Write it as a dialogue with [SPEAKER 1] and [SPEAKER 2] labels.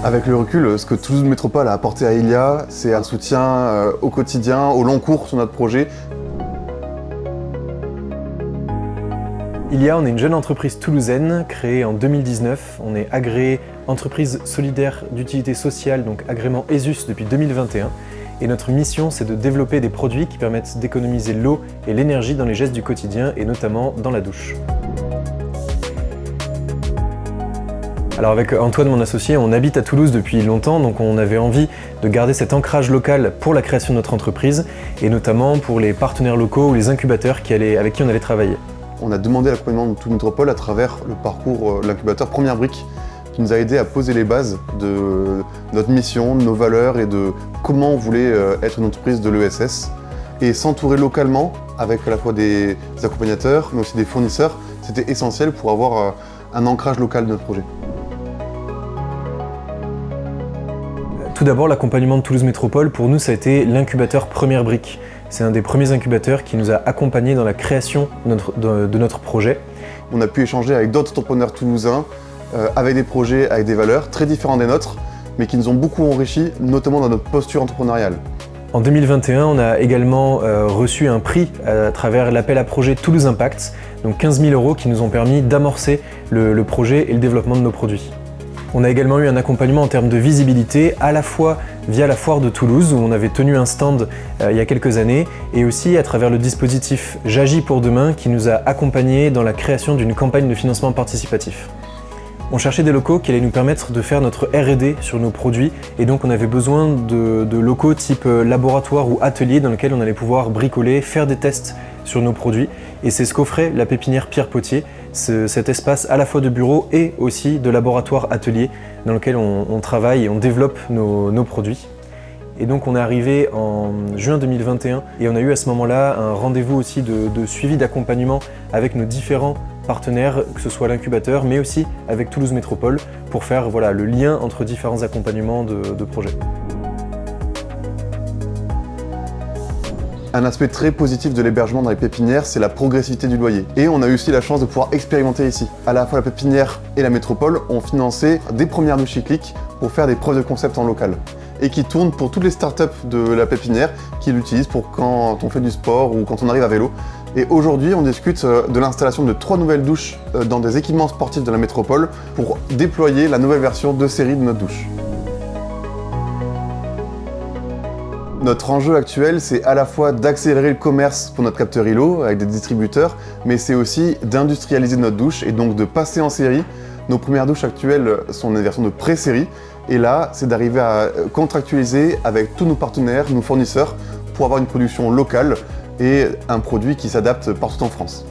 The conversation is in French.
[SPEAKER 1] Avec le recul, ce que Toulouse Métropole a apporté à Ilia, c'est un soutien au quotidien, au long cours sur notre projet.
[SPEAKER 2] Ilia, on est une jeune entreprise toulousaine créée en 2019. On est agréé entreprise solidaire d'utilité sociale, donc agrément ESUS depuis 2021. Et notre mission, c'est de développer des produits qui permettent d'économiser l'eau et l'énergie dans les gestes du quotidien et notamment dans la douche. Alors avec Antoine, mon associé, on habite à Toulouse depuis longtemps, donc on avait envie de garder cet ancrage local pour la création de notre entreprise et notamment pour les partenaires locaux ou les incubateurs avec qui on allait travailler.
[SPEAKER 1] On a demandé l'accompagnement de Toulouse Métropole à travers le parcours de l'incubateur Première Brique qui nous a aidé à poser les bases de notre mission, de nos valeurs et de comment on voulait être une entreprise de l'ESS. Et s'entourer localement avec à la fois des accompagnateurs mais aussi des fournisseurs, c'était essentiel pour avoir un ancrage local de notre projet.
[SPEAKER 2] Tout d'abord, l'accompagnement de Toulouse Métropole, pour nous, ça a été l'incubateur Première Brique. C'est un des premiers incubateurs qui nous a accompagnés dans la création de notre projet.
[SPEAKER 1] On a pu échanger avec d'autres entrepreneurs toulousains, avec des projets, avec des valeurs très différentes des nôtres, mais qui nous ont beaucoup enrichis, notamment dans notre posture entrepreneuriale.
[SPEAKER 2] En 2021, on a également reçu un prix à travers l'appel à projet Toulouse Impact, donc 15 000 € qui nous ont permis d'amorcer le projet et le développement de nos produits. On a également eu un accompagnement en termes de visibilité, à la fois via la foire de Toulouse, où on avait tenu un stand il y a quelques années, et aussi à travers le dispositif J'agis pour demain, qui nous a accompagnés dans la création d'une campagne de financement participatif. On cherchait des locaux qui allaient nous permettre de faire notre R&D sur nos produits, et donc on avait besoin de locaux type laboratoire ou atelier dans lesquels on allait pouvoir bricoler, faire des tests sur nos produits, et c'est ce qu'offrait la pépinière Pierre Potier, cet espace à la fois de bureau et aussi de laboratoire atelier dans lequel on travaille et on développe nos produits. Et donc on est arrivé en juin 2021 et on a eu à ce moment-là un rendez-vous aussi de suivi d'accompagnement avec nos différents partenaires, que ce soit l'incubateur mais aussi avec Toulouse Métropole pour faire le lien entre différents accompagnements de projets.
[SPEAKER 1] Un aspect très positif de l'hébergement dans les pépinières, c'est la progressivité du loyer. Et on a eu aussi la chance de pouvoir expérimenter ici. À la fois la pépinière et la métropole ont financé des premières douches cycliques pour faire des preuves de concept en local. Et qui tournent pour toutes les startups de la pépinière qui l'utilisent pour quand on fait du sport ou quand on arrive à vélo. Et aujourd'hui, on discute de l'installation de 3 nouvelles douches dans des équipements sportifs de la métropole pour déployer la nouvelle version de série de notre douche. Notre enjeu actuel, c'est à la fois d'accélérer le commerce pour notre capteur ILO avec des distributeurs, mais c'est aussi d'industrialiser notre douche et donc de passer en série. Nos premières douches actuelles sont des versions de pré-série et là, c'est d'arriver à contractualiser avec tous nos partenaires, nos fournisseurs pour avoir une production locale et un produit qui s'adapte partout en France.